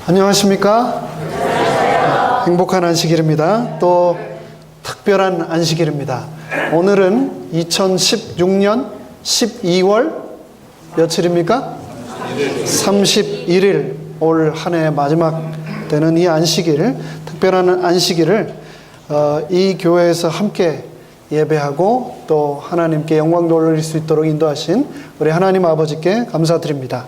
안녕하십니까? 행복한 안식일입니다. 또 특별한 안식일입니다. 오늘은 2016년 12월 며칠입니까? 31일, 올 한 해 마지막 되는 이 안식일, 특별한 안식일을 이 교회에서 함께 예배하고 또 하나님께 영광 돌릴 수 있도록 인도하신 우리 하나님 아버지께 감사드립니다.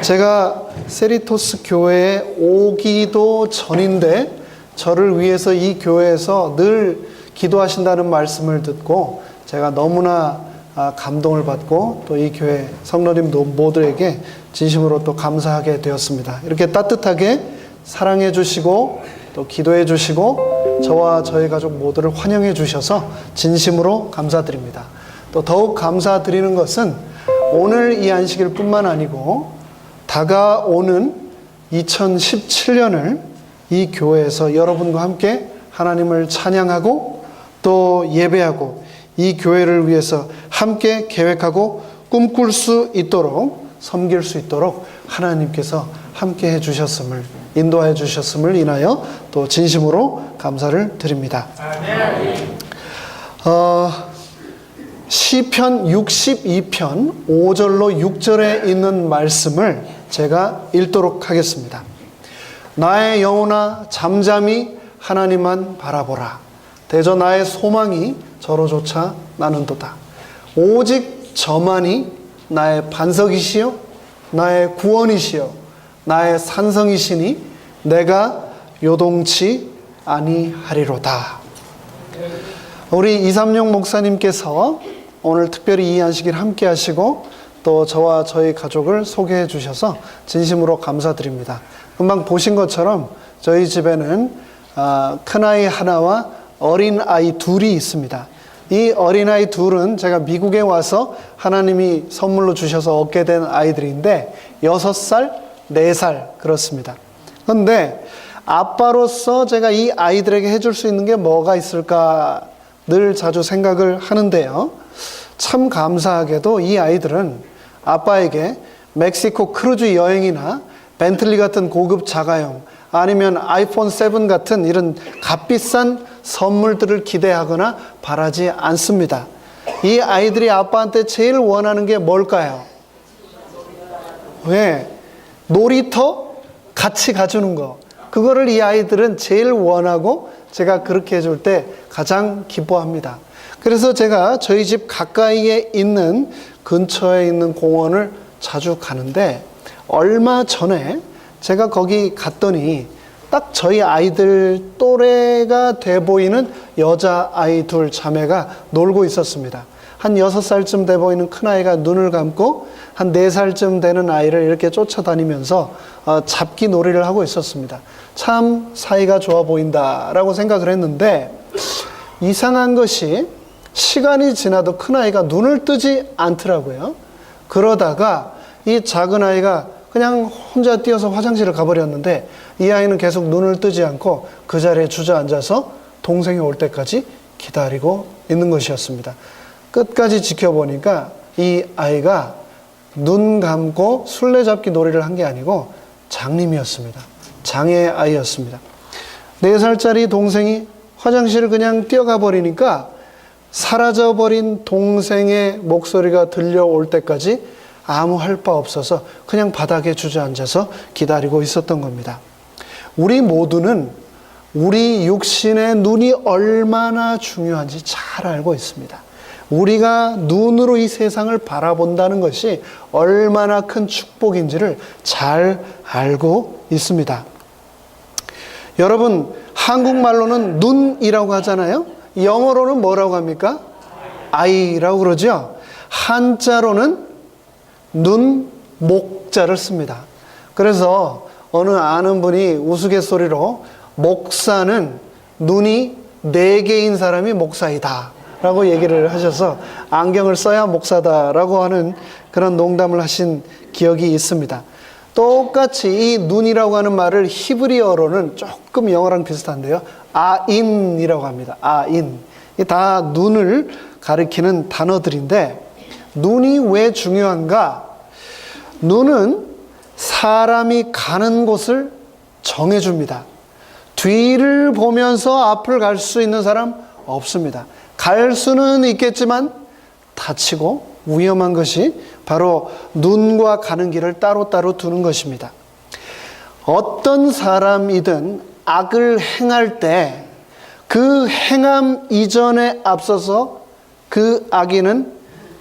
제가 세리토스 교회에 오기도 전인데 저를 위해서 이 교회에서 늘 기도하신다는 말씀을 듣고 제가 너무나 감동을 받고 또 이 교회 성도님 모두에게 진심으로 또 감사하게 되었습니다. 이렇게 따뜻하게 사랑해 주시고 또 기도해 주시고 저와 저희 가족 모두를 환영해 주셔서 진심으로 감사드립니다. 또 더욱 감사드리는 것은 오늘 이 안식일 뿐만 아니고 다가오는 2017년을 이 교회에서 여러분과 함께 하나님을 찬양하고 또 예배하고 이 교회를 위해서 함께 계획하고 꿈꿀 수 있도록 섬길 수 있도록 하나님께서 함께 해주셨음을 인도해 주셨음을 인하여 또 진심으로 감사를 드립니다. 시편 62편 5절로 6절에 있는 말씀을 제가 읽도록 하겠습니다. 나의 영혼아 잠잠히 하나님만 바라보라. 대저 나의 소망이 저로조차 나는도다. 오직 저만이 나의 반석이시요 나의 구원이시요 나의 산성이시니 내가 요동치 아니하리로다. 우리 이삼용 목사님께서 오늘 특별히 이 안식일 함께 하시고 또 저와 저희 가족을 소개해 주셔서 진심으로 감사드립니다. 금방 보신 것처럼 저희 집에는 큰아이 하나와 어린아이 둘이 있습니다. 이 어린아이 둘은 제가 미국에 와서 하나님이 선물로 주셔서 얻게 된 아이들인데 6살, 4살 그렇습니다. 그런데 아빠로서 제가 이 아이들에게 해줄 수 있는 게 뭐가 있을까 늘 자주 생각을 하는데요. 참 감사하게도 이 아이들은 아빠에게 멕시코 크루즈 여행이나 벤틀리 같은 고급 자가용 아니면 아이폰 7 같은 이런 값비싼 선물들을 기대하거나 바라지 않습니다. 이 아이들이 아빠한테 제일 원하는 게 뭘까요? 왜? 놀이터 같이 가주는 거. 그거를 이 아이들은 제일 원하고 제가 그렇게 해줄 때 가장 기뻐합니다. 그래서 제가 저희 집 가까이에 있는 근처에 있는 공원을 자주 가는데 얼마 전에 제가 거기 갔더니 딱 저희 아이들 또래가 돼 보이는 여자아이 둘 자매가 놀고 있었습니다. 한 6살쯤 돼 보이는 큰아이가 눈을 감고 한 4살쯤 되는 아이를 이렇게 쫓아다니면서 잡기 놀이를 하고 있었습니다. 참 사이가 좋아 보인다라고 생각을 했는데 이상한 것이 시간이 지나도 큰아이가 눈을 뜨지 않더라고요. 그러다가 이 작은 아이가 그냥 혼자 뛰어서 화장실을 가버렸는데 이 아이는 계속 눈을 뜨지 않고 그 자리에 주저앉아서 동생이 올 때까지 기다리고 있는 것이었습니다. 끝까지 지켜보니까 이 아이가 눈 감고 술래잡기 놀이를 한 게 아니고 장님이었습니다. 장애 아이였습니다. 4살짜리 동생이 화장실을 그냥 뛰어가 버리니까 사라져버린 동생의 목소리가 들려올 때까지 아무 할 바 없어서 그냥 바닥에 주저앉아서 기다리고 있었던 겁니다. 우리 모두는 우리 육신의 눈이 얼마나 중요한지 잘 알고 있습니다. 우리가 눈으로 이 세상을 바라본다는 것이 얼마나 큰 축복인지를 잘 알고 있습니다. 여러분, 한국말로는 눈이라고 하잖아요. 영어로는 뭐라고 합니까? 아이라고 그러죠. 한자로는 눈, 목자를 씁니다. 그래서 어느 아는 분이 우스갯소리로 목사는 눈이 4개인 사람이 목사이다 라고 얘기를 하셔서 안경을 써야 목사다라고 하는 그런 농담을 하신 기억이 있습니다. 똑같이 이 눈이라고 하는 말을 히브리어로는 조금 영어랑 비슷한데요. 아인이라고 합니다. 아인. 이 다 눈을 가리키는 단어들인데 눈이 왜 중요한가? 눈은 사람이 가는 곳을 정해줍니다. 뒤를 보면서 앞을 갈 수 있는 사람 없습니다. 갈 수는 있겠지만 다치고 위험한 것이 바로 눈과 가는 길을 따로따로 두는 것입니다. 어떤 사람이든 악을 행할 때 그 행함 이전에 앞서서 그 악인은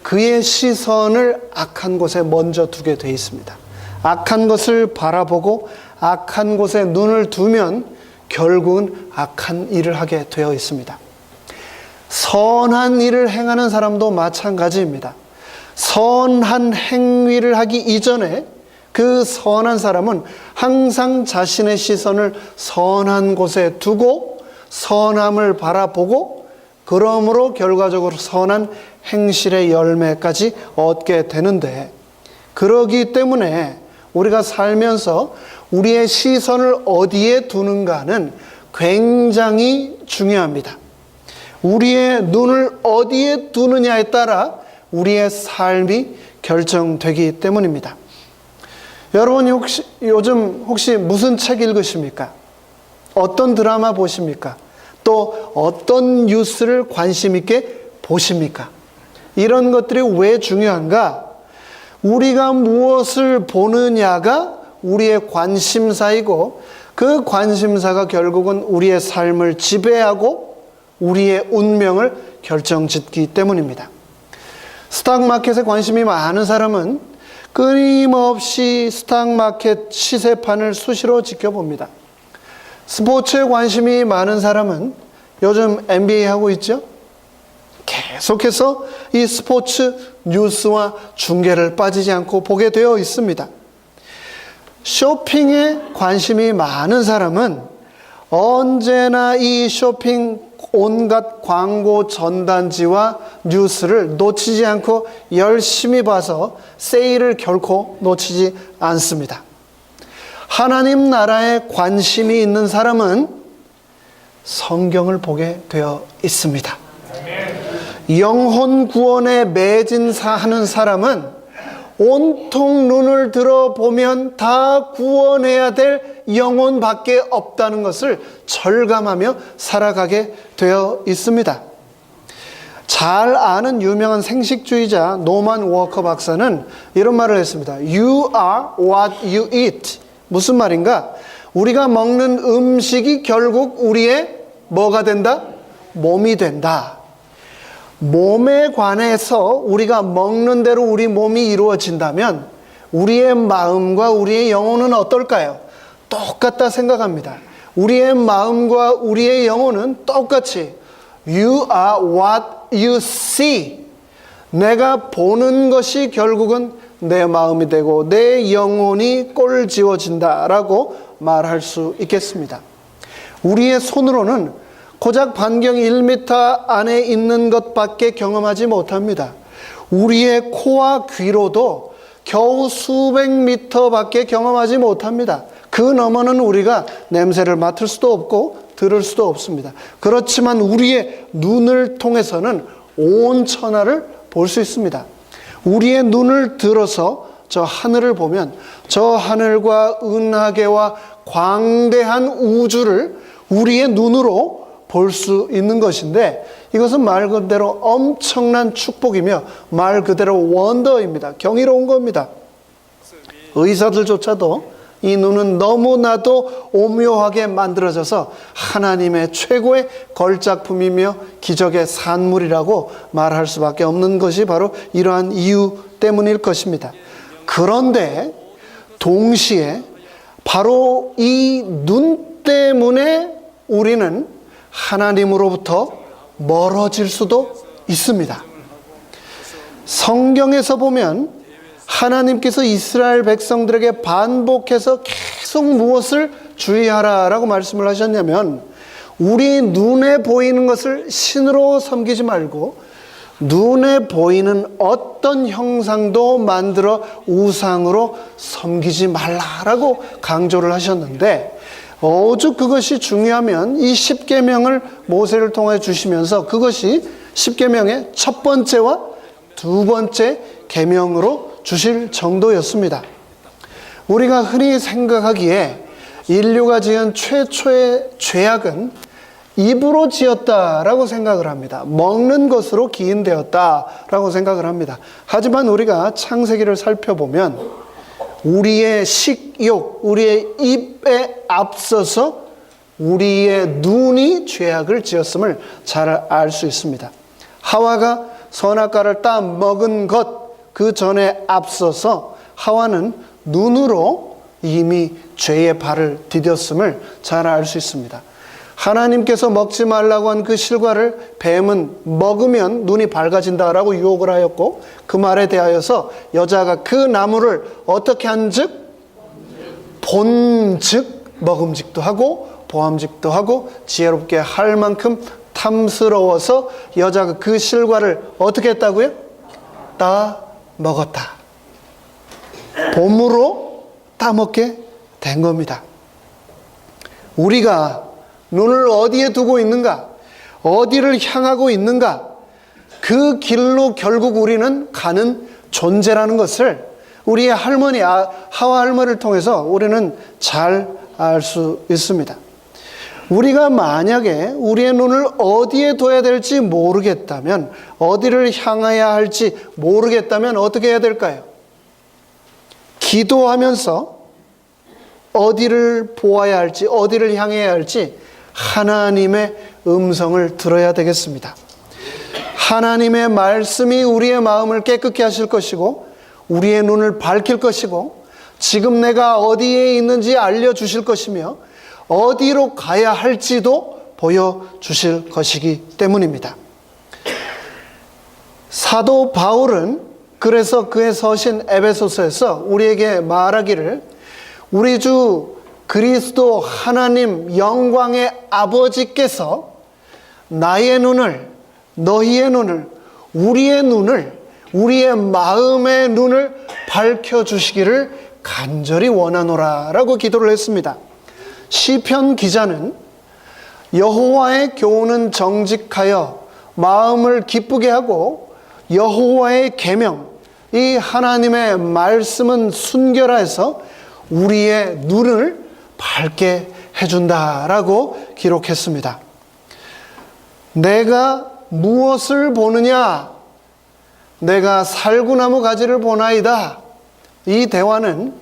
그의 시선을 악한 곳에 먼저 두게 되어 있습니다. 악한 것을 바라보고 악한 곳에 눈을 두면 결국은 악한 일을 하게 되어 있습니다. 선한 일을 행하는 사람도 마찬가지입니다. 선한 행위를 하기 이전에 그 선한 사람은 항상 자신의 시선을 선한 곳에 두고 선함을 바라보고 그러므로 결과적으로 선한 행실의 열매까지 얻게 되는데, 그러기 때문에 우리가 살면서 우리의 시선을 어디에 두는가는 굉장히 중요합니다. 우리의 눈을 어디에 두느냐에 따라 우리의 삶이 결정되기 때문입니다. 여러분이 요즘 혹시 무슨 책 읽으십니까? 어떤 드라마 보십니까? 또 어떤 뉴스를 관심 있게 보십니까? 이런 것들이 왜 중요한가? 우리가 무엇을 보느냐가 우리의 관심사이고 그 관심사가 결국은 우리의 삶을 지배하고 우리의 운명을 결정짓기 때문입니다. 스탁마켓에 관심이 많은 사람은 끊임없이 스탁마켓 시세판을 수시로 지켜봅니다. 스포츠에 관심이 많은 사람은 요즘 NBA 하고 있죠? 계속해서 이 스포츠 뉴스와 중계를 빠지지 않고 보게 되어 있습니다. 쇼핑에 관심이 많은 사람은 언제나 이 쇼핑 온갖 광고 전단지와 뉴스를 놓치지 않고 열심히 봐서 세일을 결코 놓치지 않습니다. 하나님 나라에 관심이 있는 사람은 성경을 보게 되어 있습니다. 영혼 구원에 매진하는 사람은 온통 눈을 들어보면 다 구원해야 될 영혼밖에 없다는 것을 절감하며 살아가게 되어 있습니다. 잘 아는 유명한 생식주의자 노만 워커 박사는 이런 말을 했습니다. You are what you eat. 무슨 말인가? 우리가 먹는 음식이 결국 우리의 뭐가 된다? 몸이 된다. 몸에 관해서 우리가 먹는 대로 우리 몸이 이루어진다면 우리의 마음과 우리의 영혼은 어떨까요? 똑같다 생각합니다. 우리의 마음과 우리의 영혼은 똑같이 You are what you see. 내가 보는 것이 결국은 내 마음이 되고 내 영혼이 꼴지워진다라고 말할 수 있겠습니다. 우리의 손으로는 고작 반경 1m 안에 있는 것밖에 경험하지 못합니다. 우리의 코와 귀로도 겨우 수백 미터밖에 경험하지 못합니다. 그 너머는 우리가 냄새를 맡을 수도 없고 들을 수도 없습니다. 그렇지만 우리의 눈을 통해서는 온 천하를 볼 수 있습니다. 우리의 눈을 들어서 저 하늘을 보면 저 하늘과 은하계와 광대한 우주를 우리의 눈으로 볼 수 있는 것인데, 이것은 말 그대로 엄청난 축복이며 말 그대로 원더입니다. 경이로운 겁니다. 의사들조차도 이 눈은 너무나도 오묘하게 만들어져서 하나님의 최고의 걸작품이며 기적의 산물이라고 말할 수밖에 없는 것이 바로 이러한 이유 때문일 것입니다. 그런데 동시에 바로 이 눈 때문에 우리는 하나님으로부터 멀어질 수도 있습니다. 성경에서 보면 하나님께서 이스라엘 백성들에게 반복해서 계속 무엇을 주의하라라고 말씀을 하셨냐면, 우리 눈에 보이는 것을 신으로 섬기지 말고 눈에 보이는 어떤 형상도 만들어 우상으로 섬기지 말라라고 강조를 하셨는데, 오죽 그것이 중요하면 이 십계명을 모세를 통해 주시면서 그것이 십계명의 첫 번째와 두 번째 계명으로 주실 정도였습니다. 우리가 흔히 생각하기에 인류가 지은 최초의 죄악은 입으로 지었다라고 생각을 합니다. 먹는 것으로 기인되었다라고 생각을 합니다. 하지만 우리가 창세기를 살펴보면 우리의 식욕, 우리의 입에 앞서서 우리의 눈이 죄악을 지었음을 잘 알 수 있습니다. 하와가 선악과를 따 먹은 것 그 전에 앞서서 하와는 눈으로 이미 죄의 발을 디뎠음을 잘 알 수 있습니다. 하나님께서 먹지 말라고 한 그 실과를 뱀은 먹으면 눈이 밝아진다라고 유혹을 하였고, 그 말에 대하여서 여자가 그 나무를 어떻게 한즉 본즉 먹음직도 하고 보암직도 하고 지혜롭게 할 만큼 탐스러워서 여자가 그 실과를 어떻게 했다고요? 따 먹었다. 봄으로 따먹게 된 겁니다. 우리가 눈을 어디에 두고 있는가? 어디를 향하고 있는가? 그 길로 결국 우리는 가는 존재라는 것을 우리의 할머니, 하와 할머니를 통해서 우리는 잘 알 수 있습니다. 우리가 만약에 우리의 눈을 어디에 둬야 될지 모르겠다면, 어디를 향해야 할지 모르겠다면 어떻게 해야 될까요? 기도하면서 어디를 보아야 할지, 어디를 향해야 할지 하나님의 음성을 들어야 되겠습니다. 하나님의 말씀이 우리의 마음을 깨끗게 하실 것이고 우리의 눈을 밝힐 것이고 지금 내가 어디에 있는지 알려주실 것이며 어디로 가야 할지도 보여주실 것이기 때문입니다. 사도 바울은 그래서 그의 서신 에베소서에서 우리에게 말하기를 우리 주 그리스도 하나님 영광의 아버지께서 나의 눈을, 너희의 눈을, 우리의 눈을, 우리의 마음의 눈을 밝혀주시기를 간절히 원하노라 라고 기도를 했습니다. 시편 기자는 여호와의 교훈은 정직하여 마음을 기쁘게 하고 여호와의 계명, 이 하나님의 말씀은 순결하여서 우리의 눈을 밝게 해준다라고 기록했습니다. 내가 무엇을 보느냐? 내가 살구나무 가지를 보나이다. 이 대화는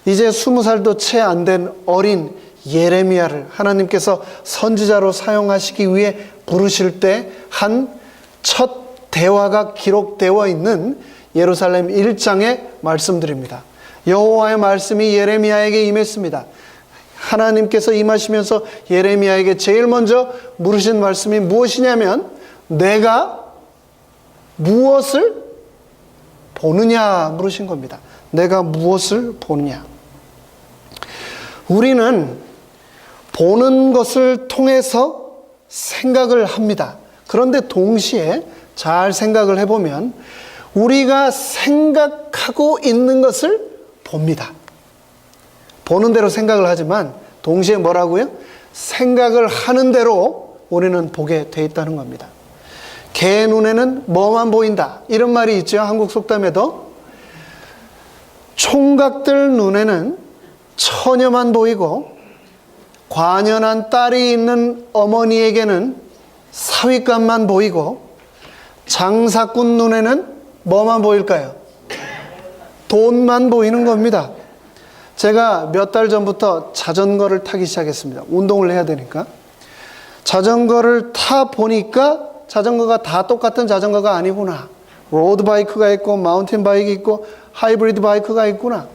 이제 20살도 채 안 된 어린 예레미야를 하나님께서 선지자로 사용하시기 위해 부르실 때 한 첫 대화가 기록되어 있는 예루살렘 1장의 말씀들입니다. 여호와의 말씀이 예레미야에게 임했습니다. 하나님께서 임하시면서 예레미야에게 제일 먼저 물으신 말씀이 무엇이냐면 내가 무엇을 보느냐 물으신 겁니다. 내가 무엇을 보느냐. 우리는 보는 것을 통해서 생각을 합니다. 그런데 동시에 잘 생각을 해보면 우리가 생각하고 있는 것을 봅니다. 보는 대로 생각을 하지만 동시에 뭐라고요? 생각을 하는 대로 우리는 보게 돼 있다는 겁니다. 개 눈에는 뭐만 보인다 이런 말이 있죠. 한국 속담에도 총각들 눈에는 처녀만 보이고 관연한 딸이 있는 어머니에게는 사윗감만 보이고 장사꾼 눈에는 뭐만 보일까요? 돈만 보이는 겁니다. 제가 몇 달 전부터 자전거를 타기 시작했습니다. 운동을 해야 되니까. 자전거를 타 보니까 자전거가 다 똑같은 자전거가 아니구나. 로드 바이크가 있고 마운틴 바이크 있고 하이브리드 바이크가 있구나.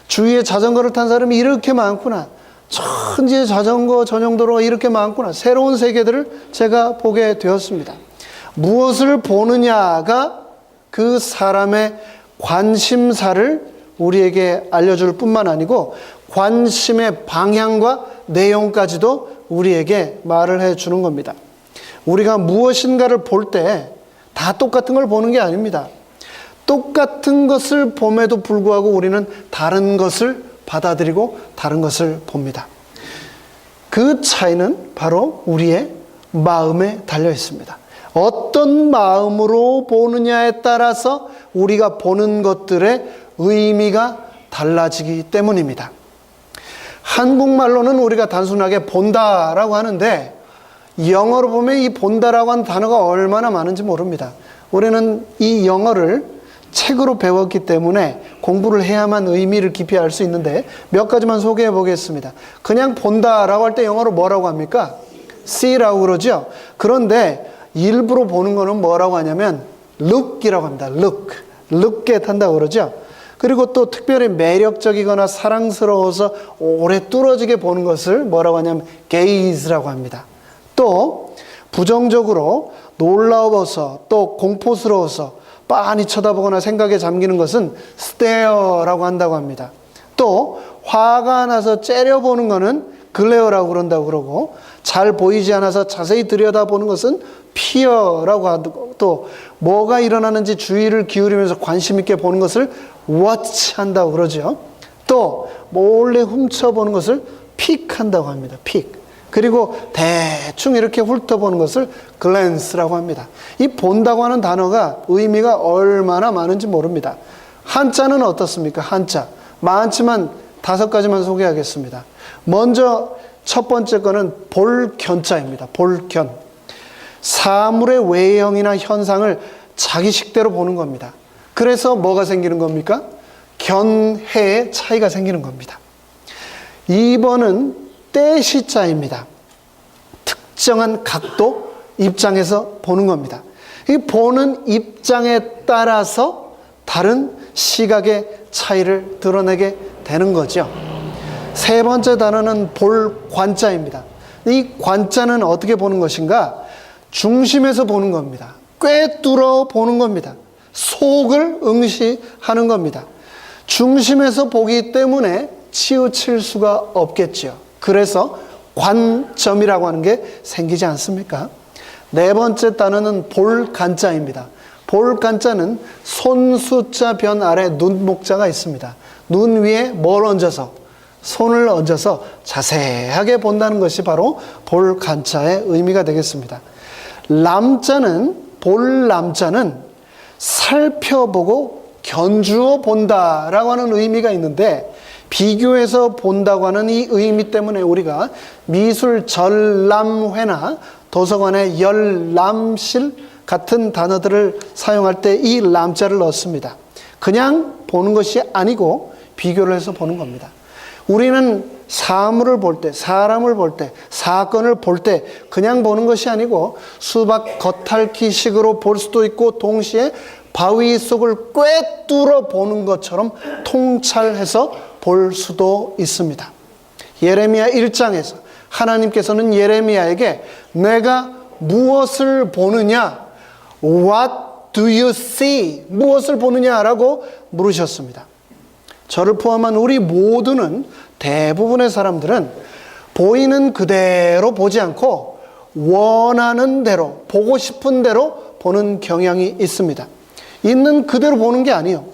주위에 자전거를 탄 사람이 이렇게 많구나. 천지의 자전거 전용도로가 이렇게 많구나. 새로운 세계들을 제가 보게 되었습니다. 무엇을 보느냐가 그 사람의 관심사를 우리에게 알려줄 뿐만 아니고 관심의 방향과 내용까지도 우리에게 말을 해주는 겁니다. 우리가 무엇인가를 볼 때 다 똑같은 걸 보는 게 아닙니다. 똑같은 것을 봄에도 불구하고 우리는 다른 것을 받아들이고 다른 것을 봅니다. 그 차이는 바로 우리의 마음에 달려 있습니다. 어떤 마음으로 보느냐에 따라서 우리가 보는 것들의 의미가 달라지기 때문입니다. 한국말로는 우리가 단순하게 본다라고 하는데 영어로 보면 이 본다라고 하는 단어가 얼마나 많은지 모릅니다. 우리는 이 영어를 책으로 배웠기 때문에 공부를 해야만 의미를 깊이 알 수 있는데 몇 가지만 소개해 보겠습니다. 그냥 본다라고 할 때 영어로 뭐라고 합니까? see라고 그러죠. 그런데 일부러 보는 거는 뭐라고 하냐면 look이라고 합니다. look at 한다고 그러죠. 그리고 또 특별히 매력적이거나 사랑스러워서 오래 뚫어지게 보는 것을 뭐라고 하냐면 gaze라고 합니다. 또 부정적으로 놀라워서 또 공포스러워서 빤히 쳐다보거나 생각에 잠기는 것은 stare라고 한다고 합니다. 또 화가 나서 째려보는 것은 glare라고 그런다고 그러고 잘 보이지 않아서 자세히 들여다보는 것은 peer라고 하고 또 뭐가 일어나는지 주의를 기울이면서 관심 있게 보는 것을 watch 한다고 그러죠. 또 몰래 훔쳐보는 것을 peek 한다고 합니다. peek. 그리고 대충 이렇게 훑어보는 것을 glance라고 합니다. 이 본다고 하는 단어가 의미가 얼마나 많은지 모릅니다. 한자는 어떻습니까? 한자. 많지만 5가지만 소개하겠습니다. 먼저 첫 번째 거는 볼견자입니다. 볼견. 사물의 외형이나 현상을 자기식대로 보는 겁니다. 그래서 뭐가 생기는 겁니까? 견해의 차이가 생기는 겁니다. 2번은 떼시자입니다. 특정한 각도, 입장에서 보는 겁니다. 이 보는 입장에 따라서 다른 시각의 차이를 드러내게 되는 거죠. 세 번째 단어는 볼관자입니다. 이 관자는 어떻게 보는 것인가? 중심에서 보는 겁니다. 꿰뚫어 보는 겁니다. 속을 응시하는 겁니다. 중심에서 보기 때문에 치우칠 수가 없겠죠. 그래서 관점이라고 하는 게 생기지 않습니까? 네 번째 단어는 볼간자입니다. 볼간자는 손수자 변 아래 눈목자가 있습니다. 눈 위에 뭘 얹어서? 손을 얹어서 자세하게 본다는 것이 바로 볼간자의 의미가 되겠습니다. 람자는 볼람자는 살펴보고 견주어 본다라고 하는 의미가 있는데 비교해서 본다고 하는 이 의미 때문에 우리가 미술 전람회나 도서관의 열람실 같은 단어들을 사용할 때 이 람자를 넣습니다. 그냥 보는 것이 아니고 비교를 해서 보는 겁니다. 우리는 사물을 볼 때, 사람을 볼 때, 사건을 볼 때 그냥 보는 것이 아니고 수박 겉핥기식으로 볼 수도 있고 동시에 바위 속을 꿰뚫어 보는 것처럼 통찰해서 볼 수도 있습니다. 예레미야 1장에서 하나님께서는 예레미야에게 내가 무엇을 보느냐? What do you see? 무엇을 보느냐라고 물으셨습니다. 저를 포함한 우리 모두는 대부분의 사람들은 보이는 그대로 보지 않고 원하는 대로, 보고 싶은 대로 보는 경향이 있습니다. 있는 그대로 보는 게 아니에요.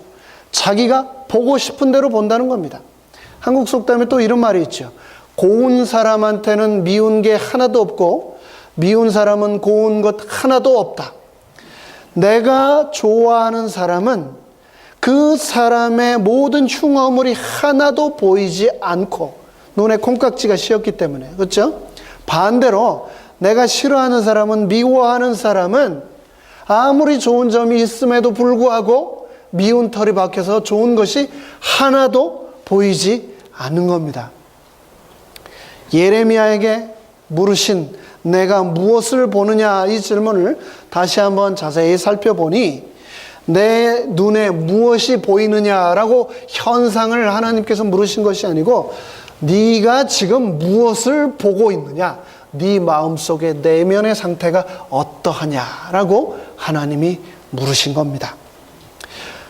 자기가 보고 싶은 대로 본다는 겁니다. 한국 속담에 또 이런 말이 있죠. 고운 사람한테는 미운 게 하나도 없고 미운 사람은 고운 것 하나도 없다. 내가 좋아하는 사람은 그 사람의 모든 흉어물이 하나도 보이지 않고 눈에 콩깍지가 씌었기 때문에 그렇죠? 반대로 내가 싫어하는 사람은 미워하는 사람은 아무리 좋은 점이 있음에도 불구하고 미운 털이 박혀서 좋은 것이 하나도 보이지 않는 겁니다. 예레미야에게 물으신 내가 무엇을 보느냐 이 질문을 다시 한번 자세히 살펴보니 내 눈에 무엇이 보이느냐라고 현상을 하나님께서 물으신 것이 아니고 네가 지금 무엇을 보고 있느냐, 네 마음속의 내면의 상태가 어떠하냐라고 하나님이 물으신 겁니다.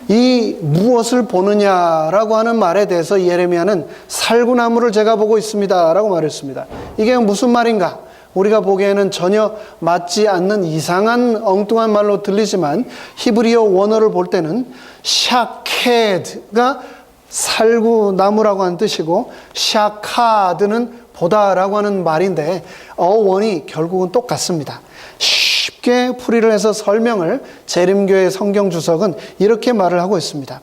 이 무엇을 보느냐라고 하는 말에 대해서 예레미야는 살구나무를 제가 보고 있습니다 라고 말했습니다. 이게 무슨 말인가? 우리가 보기에는 전혀 맞지 않는 이상한 엉뚱한 말로 들리지만 히브리어 원어를 볼 때는 샤케드가 살구나무라고 하는 뜻이고 샤카드는 보다라고 하는 말인데 어원이 결국은 똑같습니다. 쉽게 풀이를 해서 설명을 재림교회 성경 주석은 이렇게 말을 하고 있습니다.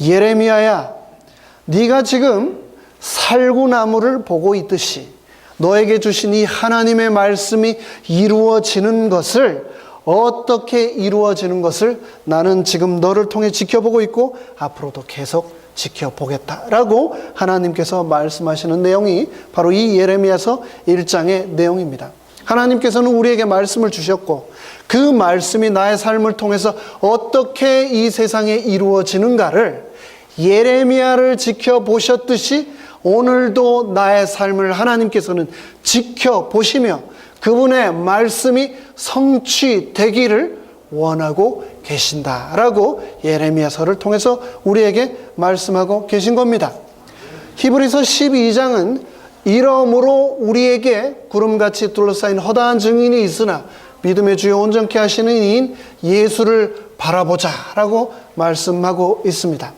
예레미야야, 네가 지금 살구나무를 보고 있듯이 너에게 주신 이 하나님의 말씀이 이루어지는 것을, 어떻게 이루어지는 것을 나는 지금 너를 통해 지켜보고 있고 앞으로도 계속 지켜보겠다라고 하나님께서 말씀하시는 내용이 바로 이 예레미야서 1장의 내용입니다. 하나님께서는 우리에게 말씀을 주셨고 그 말씀이 나의 삶을 통해서 어떻게 이 세상에 이루어지는가를 예레미야를 지켜보셨듯이 오늘도 나의 삶을 하나님께서는 지켜보시며 그분의 말씀이 성취되기를 원하고 계신다라고 예레미야서를 통해서 우리에게 말씀하고 계신 겁니다. 히브리서 12장은 이러므로 우리에게 구름같이 둘러싸인 허다한 증인이 있으나 믿음의 주여 온전케 하시는 이인 예수를 바라보자 라고 말씀하고 있습니다.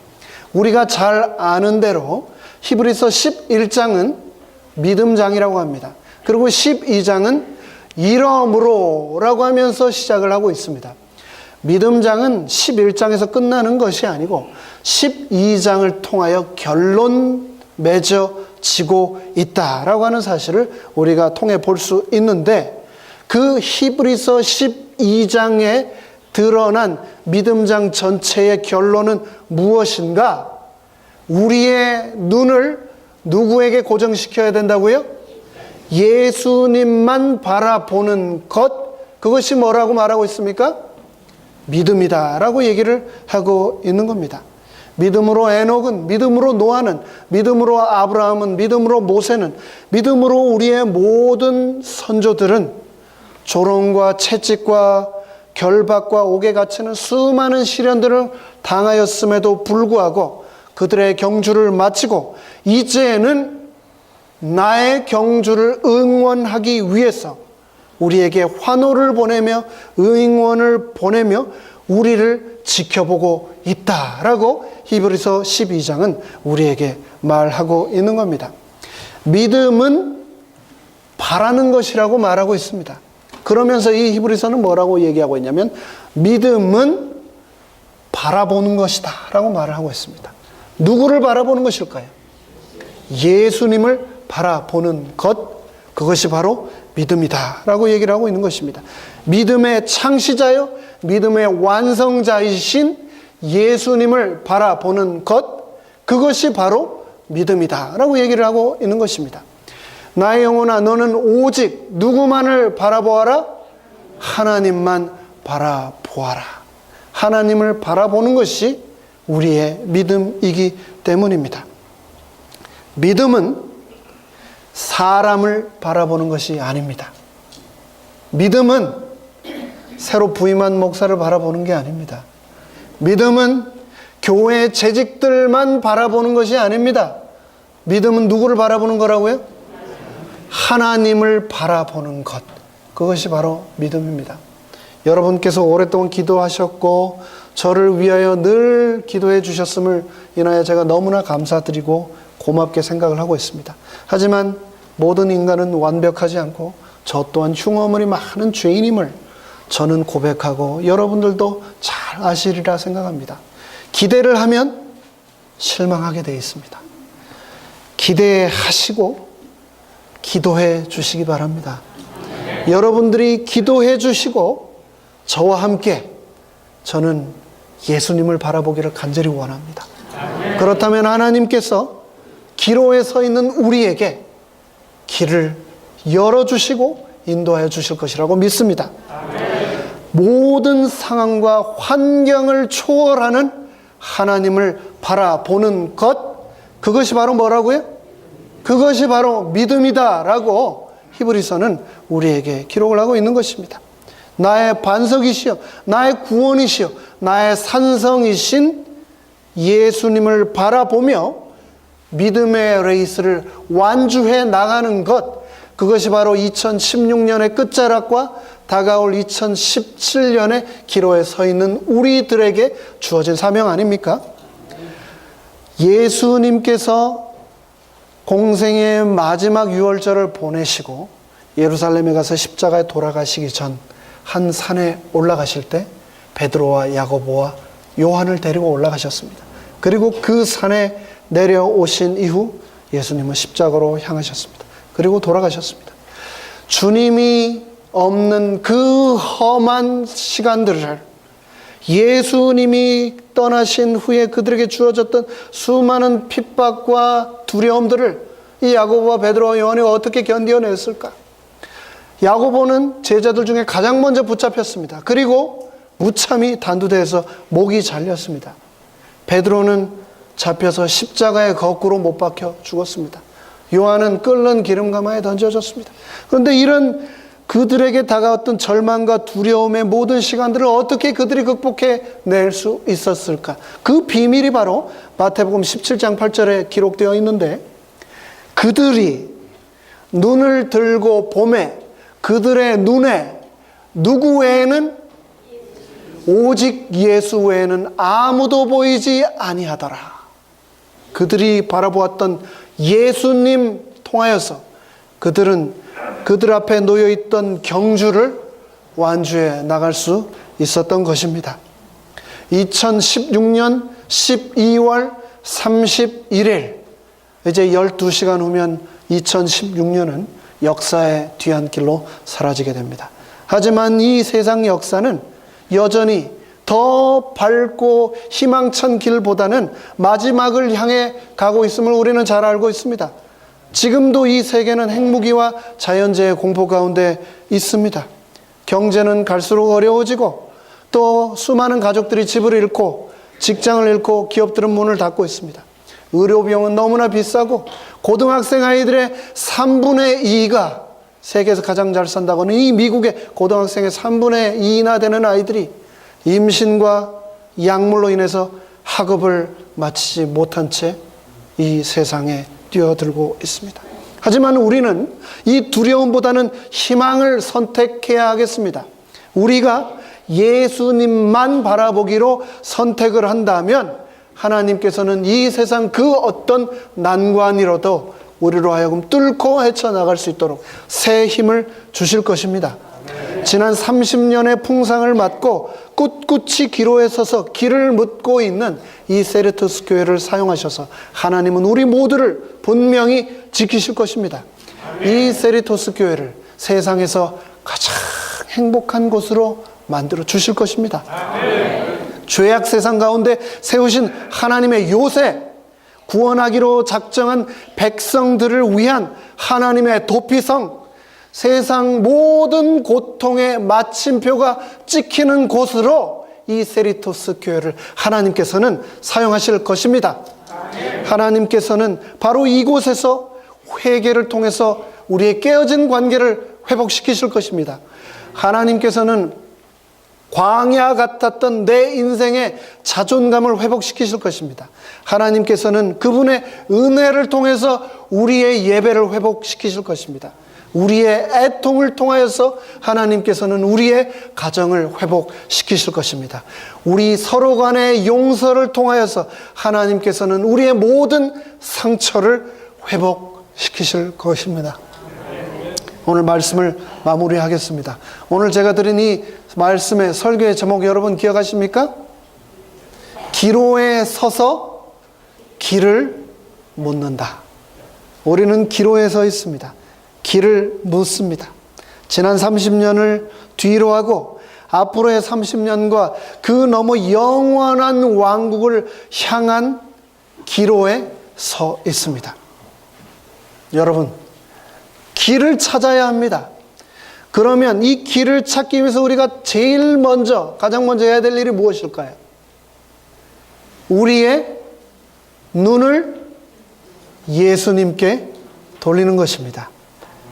우리가 잘 아는 대로 히브리서 11장은 믿음장이라고 합니다. 그리고 12장은 이러므로 라고 하면서 시작을 하고 있습니다. 믿음장은 11장에서 끝나는 것이 아니고 12장을 통하여 결론 맺어지고 있다라고 하는 사실을 우리가 통해 볼 수 있는데, 그 히브리서 12장에 드러난 믿음장 전체의 결론은 무엇인가? 우리의 눈을 누구에게 고정시켜야 된다고요? 예수님만 바라보는 것, 그것이 뭐라고 말하고 있습니까? 믿음이다 라고 얘기를 하고 있는 겁니다. 믿음으로 에녹은, 믿음으로 노아는, 믿음으로 아브라함은, 믿음으로 모세는, 믿음으로 우리의 모든 선조들은 조롱과 채찍과 결박과 옥에 갇히는 수많은 시련들을 당하였음에도 불구하고 그들의 경주를 마치고 이제는 나의 경주를 응원하기 위해서 우리에게 환호를 보내며 응원을 보내며 우리를 지켜보고 있다라고 히브리서 12장은 우리에게 말하고 있는 겁니다. 믿음은 바라는 것이라고 말하고 있습니다. 그러면서 이 히브리서는 뭐라고 얘기하고 있냐면 믿음은 바라보는 것이다 라고 말을 하고 있습니다. 누구를 바라보는 것일까요? 예수님을 바라보는 것, 그것이 바로 믿음이다 라고 얘기를 하고 있는 것입니다. 믿음의 창시자요 믿음의 완성자이신 예수님을 바라보는 것, 그것이 바로 믿음이다 라고 얘기를 하고 있는 것입니다. 나의 영혼아 너는 오직 누구만을 바라보아라? 하나님만 바라보아라. 하나님을 바라보는 것이 우리의 믿음이기 때문입니다. 믿음은 사람을 바라보는 것이 아닙니다. 믿음은 새로 부임한 목사를 바라보는 게 아닙니다. 믿음은 교회 재직들만 바라보는 것이 아닙니다. 믿음은 누구를 바라보는 거라고요? 하나님을 바라보는 것, 그것이 바로 믿음입니다. 여러분께서 오랫동안 기도하셨고 저를 위하여 늘 기도해 주셨음을 인하여 제가 너무나 감사드리고 고맙게 생각을 하고 있습니다. 하지만 모든 인간은 완벽하지 않고 저 또한 흉어물이 많은 죄인임을 저는 고백하고 여러분들도 잘 아시리라 생각합니다. 기대를 하면 실망하게 되어 있습니다. 기대하시고 기도해 주시기 바랍니다. 여러분들이 기도해 주시고 저와 함께 저는 예수님을 바라보기를 간절히 원합니다. 그렇다면 하나님께서 기로에 서 있는 우리에게 길을 열어주시고 인도하여 주실 것이라고 믿습니다. 모든 상황과 환경을 초월하는 하나님을 바라보는 것, 그것이 바로 뭐라고요? 그것이 바로 믿음이다 라고 히브리서는 우리에게 기록을 하고 있는 것입니다. 나의 반석이시여 나의 구원이시여 나의 산성이신 예수님을 바라보며 믿음의 레이스를 완주해 나가는 것, 그것이 바로 2016년의 끝자락과 다가올 2017년의 기로에 서 있는 우리들에게 주어진 사명 아닙니까? 예수님께서 공생의 마지막 유월절을 보내시고 예루살렘에 가서 십자가에 돌아가시기 전 한 산에 올라가실 때 베드로와 야고보와 요한을 데리고 올라가셨습니다. 그리고 그 산에 내려오신 이후 예수님은 십자가로 향하셨습니다. 그리고 돌아가셨습니다. 주님이 없는 그 험한 시간들을, 예수님이 떠나신 후에 그들에게 주어졌던 수많은 핍박과 두려움들을 이 야고보와 베드로와 요한이 어떻게 견뎌냈을까? 야고보는 제자들 중에 가장 먼저 붙잡혔습니다. 그리고 무참히 단두대에서 목이 잘렸습니다. 베드로는 잡혀서 십자가에 거꾸로 못 박혀 죽었습니다. 요한은 끓는 기름가마에 던져졌습니다. 그런데 이런 그들에게 다가왔던 절망과 두려움의 모든 시간들을 어떻게 그들이 극복해낼 수 있었을까? 그 비밀이 바로 마태복음 17장 8절에 기록되어 있는데, 그들이 눈을 들고 보매 그들의 눈에 누구 외에는, 오직 예수 외에는 아무도 보이지 아니하더라. 그들이 바라보았던 예수님 통하여서 그들은 그들 앞에 놓여있던 경주를 완주해 나갈 수 있었던 것입니다. 2016년 12월 31일, 이제 12시간 후면 2016년은 역사의 뒤안길로 사라지게 됩니다. 하지만 이 세상 역사는 여전히 더 밝고 희망찬 길보다는 마지막을 향해 가고 있음을 우리는 잘 알고 있습니다. 지금도 이 세계는 핵무기와 자연재해 공포 가운데 있습니다. 경제는 갈수록 어려워지고, 또 수많은 가족들이 집을 잃고 직장을 잃고 기업들은 문을 닫고 있습니다. 의료비용은 너무나 비싸고, 고등학생 아이들의 3분의 2가, 세계에서 가장 잘 산다고 하는 이 미국의 고등학생의 3분의 2나 되는 아이들이 임신과 약물로 인해서 학업을 마치지 못한 채 이 세상에 뛰어들고 있습니다. 하지만 우리는 이 두려움보다는 희망을 선택해야 하겠습니다. 우리가 예수님만 바라보기로 선택을 한다면 하나님께서는 이 세상 그 어떤 난관이라도 우리로 하여금 뚫고 헤쳐나갈 수 있도록 새 힘을 주실 것입니다. 지난 30년의 풍상을 맞고 꿋꿋이 기로에 서서 길을 묻고 있는 이 세리토스 교회를 사용하셔서 하나님은 우리 모두를 분명히 지키실 것입니다. 이 세리토스 교회를 세상에서 가장 행복한 곳으로 만들어 주실 것입니다. 죄악 세상 가운데 세우신 하나님의 요새, 구원하기로 작정한 백성들을 위한 하나님의 도피성, 세상 모든 고통의 마침표가 찍히는 곳으로 이 세리토스 교회를 하나님께서는 사용하실 것입니다. 하나님께서는 바로 이곳에서 회개를 통해서 우리의 깨어진 관계를 회복시키실 것입니다. 하나님께서는 광야 같았던 내 인생의 자존감을 회복시키실 것입니다. 하나님께서는 그분의 은혜를 통해서 우리의 예배를 회복시키실 것입니다. 우리의 애통을 통하여서 하나님께서는 우리의 가정을 회복시키실 것입니다. 우리 서로 간의 용서를 통하여서 하나님께서는 우리의 모든 상처를 회복시키실 것입니다. 오늘 말씀을 마무리하겠습니다. 오늘 제가 드린 이 말씀의 설교의 제목 여러분 기억하십니까? 기로에 서서 길을 묻는다. 우리는 기로에 서 있습니다. 길을 묻습니다. 지난 30년을 뒤로 하고 앞으로의 30년과 그 너머 영원한 왕국을 향한 기로에 서 있습니다. 여러분, 길을 찾아야 합니다. 그러면 이 길을 찾기 위해서 우리가 가장 먼저 해야 될 일이 무엇일까요? 우리의 눈을 예수님께 돌리는 것입니다.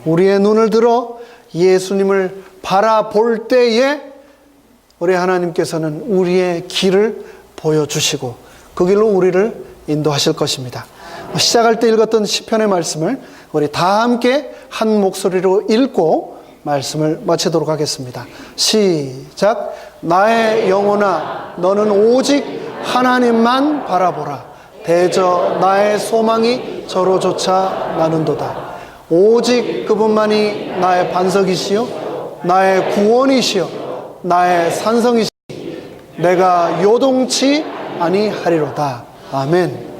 우리의 눈을 들어 예수님을 바라볼 때에 우리 하나님께서는 우리의 길을 보여주시고 그 길로 우리를 인도하실 것입니다. 시작할 때 읽었던 시편의 말씀을 우리 다 함께 한 목소리로 읽고 말씀을 마치도록 하겠습니다. 시작. 나의 영혼아 너는 오직 하나님만 바라보라. 대저 나의 소망이 저로조차 나는도다. 오직 그분만이 나의 반석이시요 나의 구원이시요 나의 산성이시니 내가 요동치 아니하리로다. 아멘.